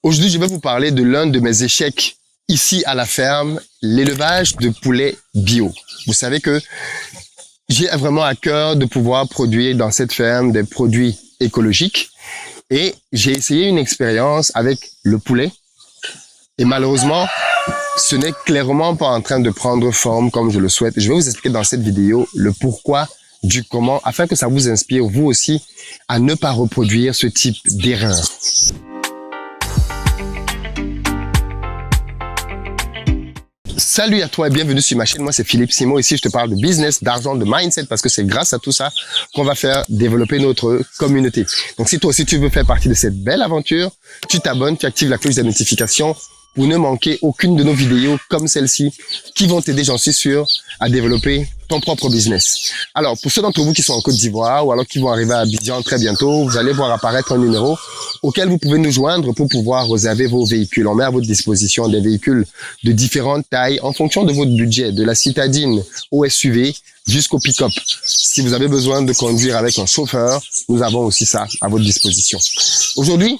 Aujourd'hui, je vais vous parler de l'un de mes échecs ici à la ferme, l'élevage de poulets bio. Vous savez que j'ai vraiment à cœur de pouvoir produire dans cette ferme des produits écologiques et j'ai essayé une expérience avec le poulet et malheureusement, ce n'est clairement pas en train de prendre forme comme je le souhaite. Je vais vous expliquer dans cette vidéo le pourquoi du comment afin que ça vous inspire vous aussi à ne pas reproduire ce type d'erreur. Salut à toi et bienvenue sur ma chaîne. Moi, c'est Philippe Simon. Ici, je te parle de business, d'argent, de mindset parce que c'est grâce à tout ça qu'on va faire développer notre communauté. Donc, si toi aussi tu veux faire partie de cette belle aventure, tu t'abonnes, tu actives la cloche de notification pour ne manquer aucune de nos vidéos comme celle-ci qui vont t'aider, j'en suis sûr, à développer ton propre business. Alors, pour ceux d'entre vous qui sont en Côte d'Ivoire ou alors qui vont arriver à Abidjan très bientôt, vous allez voir apparaître un numéro auquel vous pouvez nous joindre pour pouvoir réserver vos véhicules. On met à votre disposition des véhicules de différentes tailles en fonction de votre budget, de la citadine au SUV jusqu'au pick-up. Si vous avez besoin de conduire avec un chauffeur, nous avons aussi ça à votre disposition. Aujourd'hui,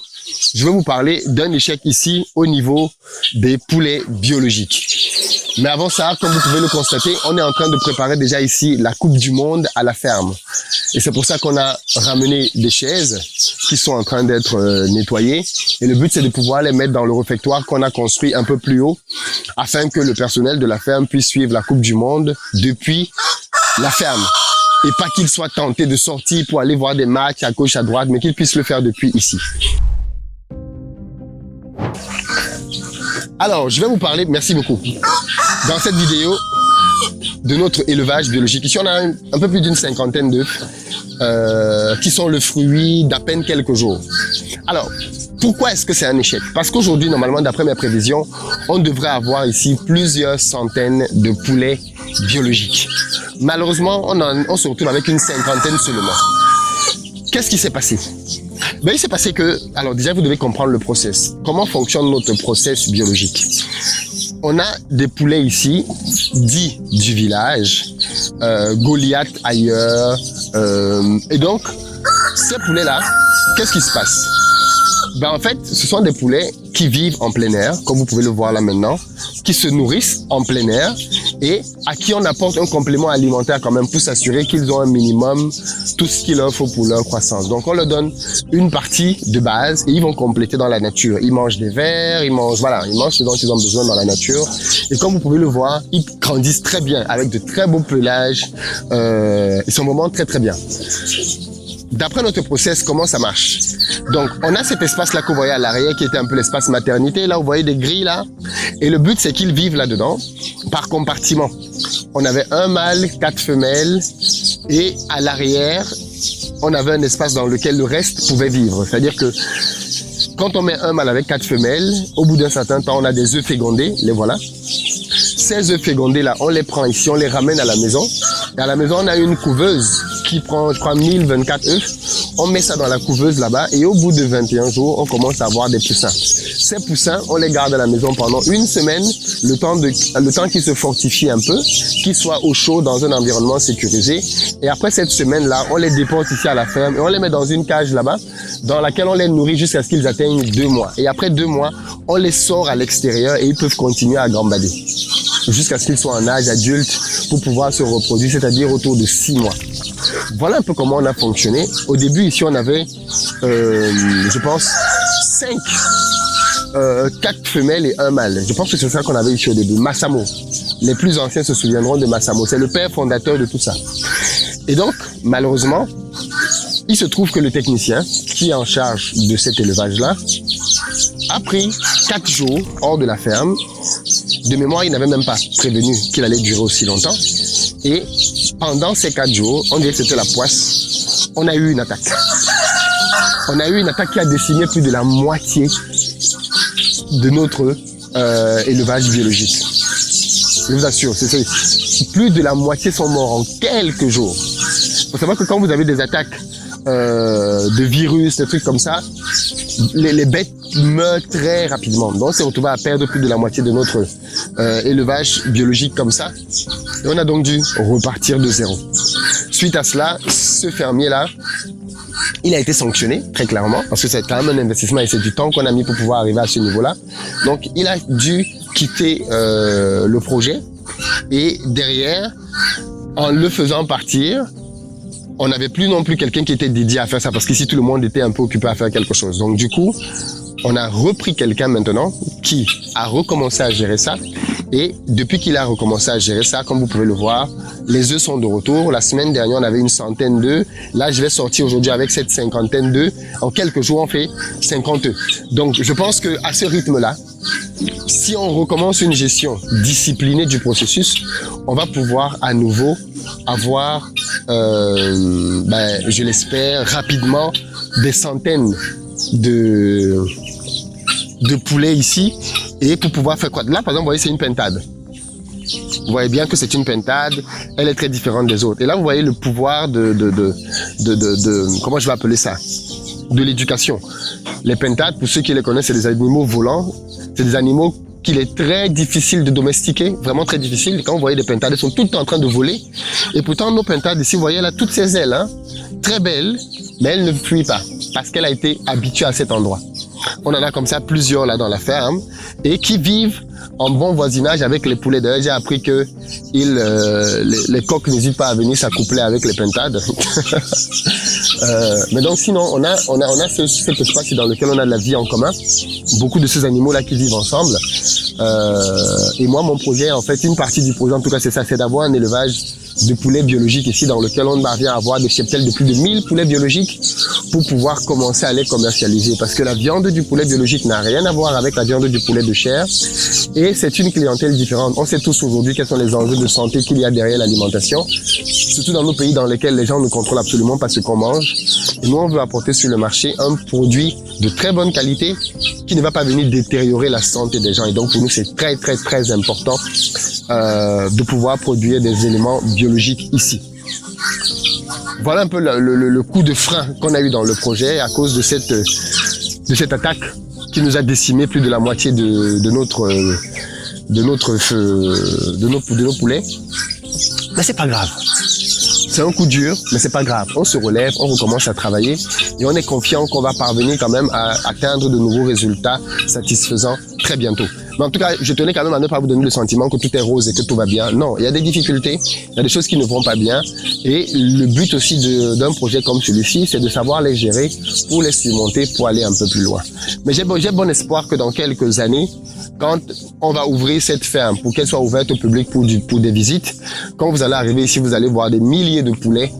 je vais vous parler d'un échec ici au niveau des poulets biologiques. Mais avant ça, comme vous pouvez le constater, on est en train de préparer déjà ici la Coupe du Monde à la ferme. Et c'est pour ça qu'on a ramené des chaises qui sont en train d'être nettoyées. Et le but, c'est de pouvoir les mettre dans le réfectoire qu'on a construit un peu plus haut afin que le personnel de la ferme puisse suivre la Coupe du Monde depuis la ferme. Et pas qu'il soit tenté de sortir pour aller voir des matchs à gauche, à droite, mais qu'il puisse le faire depuis ici. Alors, je vais vous parler, merci beaucoup, dans cette vidéo de notre élevage biologique. Ici, on a un peu plus d'une cinquantaine d'œufs qui sont le fruit d'à peine quelques jours. Alors, pourquoi est-ce que c'est un échec? Parce qu'aujourd'hui, normalement, d'après mes prévisions, on devrait avoir ici plusieurs centaines de poulets biologiques. Malheureusement, on se retrouve avec une cinquantaine seulement. Qu'est-ce qui s'est passé? Ben, il s'est passé que, alors déjà, vous devez comprendre le process. Comment fonctionne notre process biologique? On a des poulets ici, dits du village, Goliath ailleurs, et donc, ces poulets-là, qu'est-ce qui se passe? Ben, en fait, ce sont des poulets qui vivent en plein air, comme vous pouvez le voir là maintenant, qui se nourrissent en plein air et à qui on apporte un complément alimentaire quand même pour s'assurer qu'ils ont un minimum tout ce qu'il leur faut pour leur croissance. Donc on leur donne une partie de base et ils vont compléter dans la nature. Ils mangent des vers, ils mangent ce dont ils ont besoin dans la nature. Et comme vous pouvez le voir, ils grandissent très bien avec de très beaux pelages. Ils sont vraiment très très bien. D'après notre process, comment ça marche? Donc, on a cet espace-là que vous voyez à l'arrière qui était un peu l'espace maternité. Là, vous voyez des grilles là. Et le but, c'est qu'ils vivent là-dedans par compartiment. On avait un mâle, 4 femelles. Et à l'arrière, on avait un espace dans lequel le reste pouvait vivre. C'est-à-dire que quand on met un mâle avec 4 femelles, au bout d'un certain temps, on a des œufs fécondés. Les voilà. Ces œufs fécondés là, on les prend ici, on les ramène à la maison. Et à la maison, on a une couveuse qui prend, je crois, 1024 œufs. On met ça dans la couveuse là-bas et au bout de 21 jours, on commence à avoir des poussins. Ces poussins, on les garde à la maison pendant une semaine, le temps qu'ils se fortifient un peu, qu'ils soient au chaud dans un environnement sécurisé. Et après cette semaine-là, on les déporte ici à la ferme et on les met dans une cage là-bas dans laquelle on les nourrit jusqu'à ce qu'ils atteignent 2 mois. Et après 2 mois, on les sort à l'extérieur et ils peuvent continuer à gambader jusqu'à ce qu'ils soient en âge adulte pour pouvoir se reproduire, c'est-à-dire autour de 6 mois. Voilà un peu comment on a fonctionné. Au début, ici, on avait, je pense, 4 femelles et un mâle. Je pense que c'est ça qu'on avait ici au début. Massamo. Les plus anciens se souviendront de Massamo. C'est le père fondateur de tout ça. Et donc, malheureusement, il se trouve que le technicien qui est en charge de cet élevage-là a pris 4 jours hors de la ferme. De mémoire, il n'avait même pas prévenu qu'il allait durer aussi longtemps. Et pendant ces 4 jours, on dirait que c'était la poisse, on a eu une attaque. On a eu une attaque qui a décimé plus de la moitié de notre élevage biologique. Je vous assure, plus de la moitié sont morts en quelques jours. Il faut savoir que quand vous avez des attaques de virus, des trucs comme ça, les bêtes meurent très rapidement. Donc on s'est retrouvé à perdre plus de la moitié de notre élevage biologique comme ça. Et on a donc dû repartir de zéro. Suite à cela, ce fermier-là Il a été sanctionné, très clairement, parce que c'est quand même un investissement et c'est du temps qu'on a mis pour pouvoir arriver à ce niveau-là. Donc, il a dû quitter le projet et derrière, en le faisant partir, on n'avait plus non plus quelqu'un qui était dédié à faire ça parce qu'ici, tout le monde était un peu occupé à faire quelque chose. Donc, du coup, on a repris quelqu'un maintenant qui a recommencé à gérer ça. Et depuis qu'il a recommencé à gérer ça, comme vous pouvez le voir, les œufs sont de retour. La semaine dernière, on avait une centaine d'œufs. Là, je vais sortir aujourd'hui avec cette cinquantaine d'œufs. En quelques jours, on fait 50 œufs. Donc, je pense qu'à ce rythme-là, si on recommence une gestion disciplinée du processus, on va pouvoir à nouveau avoir, je l'espère, rapidement des centaines de poulets ici. Et pour pouvoir faire quoi? Là, par exemple, vous voyez, c'est une pintade. Vous voyez bien que c'est une pintade. Elle est très différente des autres. Et là, vous voyez le pouvoir comment je vais appeler ça? De l'éducation. Les pintades, pour ceux qui les connaissent, c'est des animaux volants. C'est des animaux qu'il est très difficile de domestiquer, vraiment très difficile. Quand vous voyez des pintades, elles sont toutes en train de voler. Et pourtant, nos pintades ici, vous voyez, elle a toutes ses ailes, hein, très belles, mais elle ne fuit pas parce qu'elle a été habituée à cet endroit. On en a comme ça plusieurs là dans la ferme et qui vivent en bon voisinage avec les poulets. D'ailleurs, j'ai appris que les coqs n'hésitent pas à venir s'accoupler avec les pintades. Mais donc sinon, on a cet espace dans lequel on a de la vie en commun. Beaucoup de ces animaux-là qui vivent ensemble. Et moi, mon projet, en fait, une partie du projet, en tout cas, c'est ça, c'est d'avoir un élevage de poulets biologiques ici dans lequel on parvient à avoir des cheptels de plus de 1000 poulets biologiques pour pouvoir commencer à les commercialiser. Parce que la viande du poulet biologique n'a rien à voir avec la viande du poulet de chair. Et c'est une clientèle différente. On sait tous aujourd'hui quels sont les enjeux de santé qu'il y a derrière l'alimentation, surtout dans nos pays dans lesquels les gens ne contrôlent absolument pas ce qu'on mange. Et nous, on veut apporter sur le marché un produit de très bonne qualité qui ne va pas venir détériorer la santé des gens. Et donc, pour nous, c'est très, très, très important de pouvoir produire des éléments biologiques ici. Voilà un peu le coup de frein qu'on a eu dans le projet à cause de cette attaque qui nous a décimé plus de la moitié de nos poulets. Mais c'est pas grave. C'est un coup dur, mais c'est pas grave. On se relève, on recommence à travailler et on est confiant qu'on va parvenir quand même à atteindre de nouveaux résultats satisfaisants très bientôt. Mais en tout cas, je tenais quand même à ne pas vous donner le sentiment que tout est rose et que tout va bien. Non, il y a des difficultés, il y a des choses qui ne vont pas bien. Et le but aussi d'un projet comme celui-ci, c'est de savoir les gérer pour les surmonter, pour aller un peu plus loin. Mais j'ai bon espoir que dans quelques années, quand on va ouvrir cette ferme pour qu'elle soit ouverte au public pour des visites, quand vous allez arriver ici, vous allez voir des milliers de poulets.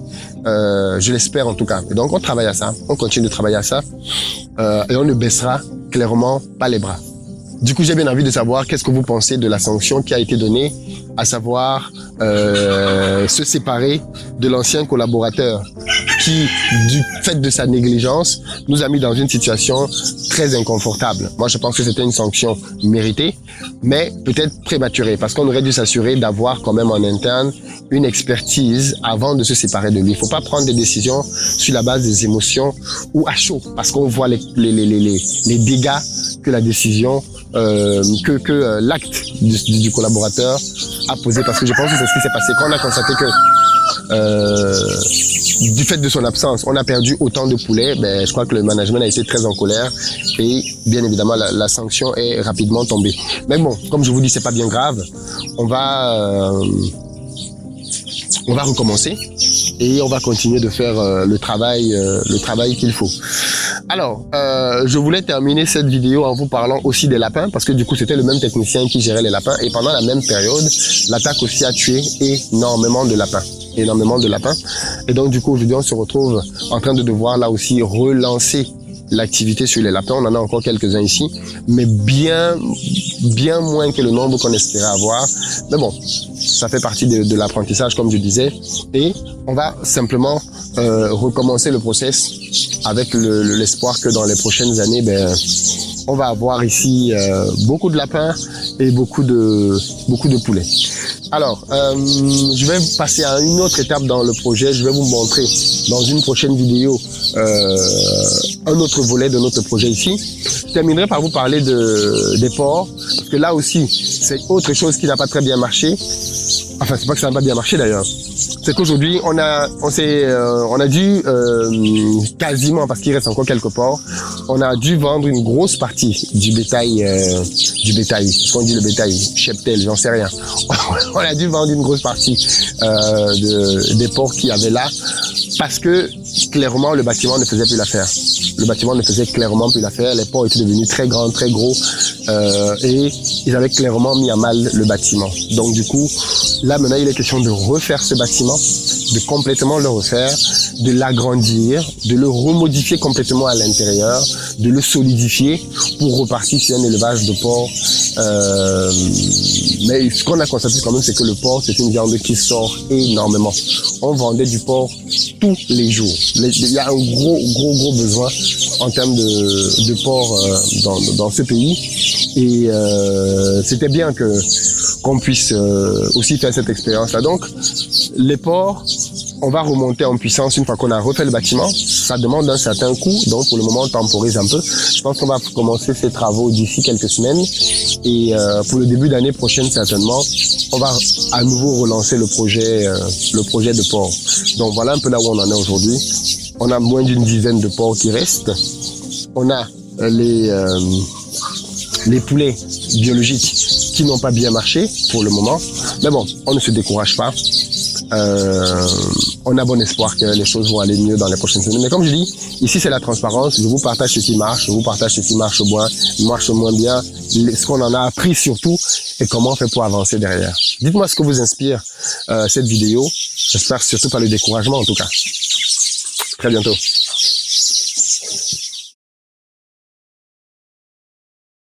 Je l'espère en tout cas. Et donc on travaille à ça, on continue de travailler à ça et on ne baissera clairement pas les bras. Du coup, j'ai bien envie de savoir qu'est-ce que vous pensez de la sanction qui a été donnée, à savoir se séparer de l'ancien collaborateur qui, du fait de sa négligence, nous a mis dans une situation très inconfortable. Moi, je pense que c'était une sanction méritée, mais peut-être prématurée, parce qu'on aurait dû s'assurer d'avoir quand même en interne une expertise avant de se séparer de lui. Il ne faut pas prendre des décisions sur la base des émotions ou à chaud, parce qu'on voit les dégâts que la décision, que l'acte du collaborateur a posé, parce que je pense que c'est ce qui s'est passé quand on a constaté que du fait de son absence, on a perdu autant de poulets. Ben, je crois que le management a été très en colère et bien évidemment la sanction est rapidement tombée. Mais bon, comme je vous dis, c'est pas bien grave. On va recommencer et on va continuer de faire le travail qu'il faut. Alors, je voulais terminer cette vidéo en vous parlant aussi des lapins, parce que du coup, c'était le même technicien qui gérait les lapins. Et pendant la même période, l'attaque aussi a tué énormément de lapins. Et donc, du coup, aujourd'hui, on se retrouve en train de devoir là aussi relancer l'activité sur les lapins. On en a encore quelques-uns ici, mais bien moins que le nombre qu'on espérait avoir. Mais bon, ça fait partie de l'apprentissage, comme je disais. Et on va simplement recommencer le process avec l'espoir que dans les prochaines années, on va avoir ici beaucoup de lapins et beaucoup de poulets. Alors, je vais passer à une autre étape dans le projet. Je vais vous montrer dans une prochaine vidéo un autre volet de notre projet ici. Je terminerai par vous parler des porcs, parce que là aussi, c'est autre chose qui n'a pas très bien marché. Enfin, c'est pas que ça n'a pas bien marché d'ailleurs. C'est qu'aujourd'hui, on a dû quasiment, parce qu'il reste encore quelques ports, on a dû vendre une grosse partie du bétail, ce qu'on dit le bétail, cheptel, j'en sais rien. On a dû vendre une grosse partie des ports qu'il y avait là, parce que clairement le bâtiment ne faisait plus l'affaire. Le bâtiment ne faisait clairement plus l'affaire. Les ports étaient devenus très grands, très gros, et ils avaient clairement mis à mal le bâtiment. Donc du coup, là maintenant il est question de refaire ce bâtiment, de complètement le refaire, de l'agrandir, de le remodifier complètement à l'intérieur, de le solidifier pour repartir sur un élevage de porc. Mais ce qu'on a constaté quand même, c'est que le porc, c'est une viande qui sort énormément. On vendait du porc tous les jours. Il y a un gros besoin en termes de porc dans ce pays. Et c'était bien qu'on puisse aussi faire cette expérience-là. Donc, les porcs, on va remonter en puissance une fois qu'on a refait le bâtiment. Ça demande un certain coût, donc pour le moment on temporise un peu. Je pense qu'on va commencer ces travaux d'ici quelques semaines, et pour le début d'année prochaine certainement, on va à nouveau relancer le projet de porc. Donc voilà un peu là où on en est aujourd'hui. On a moins d'une dizaine de porcs qui restent. On a les poulets biologiques qui n'ont pas bien marché pour le moment. Mais bon, on ne se décourage pas. On a bon espoir que les choses vont aller mieux dans les prochaines semaines. Mais comme je dis, ici c'est la transparence. Je vous partage ce qui marche, je vous partage ce qui marche moins bien, ce qu'on en a appris surtout, et comment on fait pour avancer derrière. Dites-moi ce que vous inspire cette vidéo. J'espère surtout pas le découragement en tout cas. Très bientôt.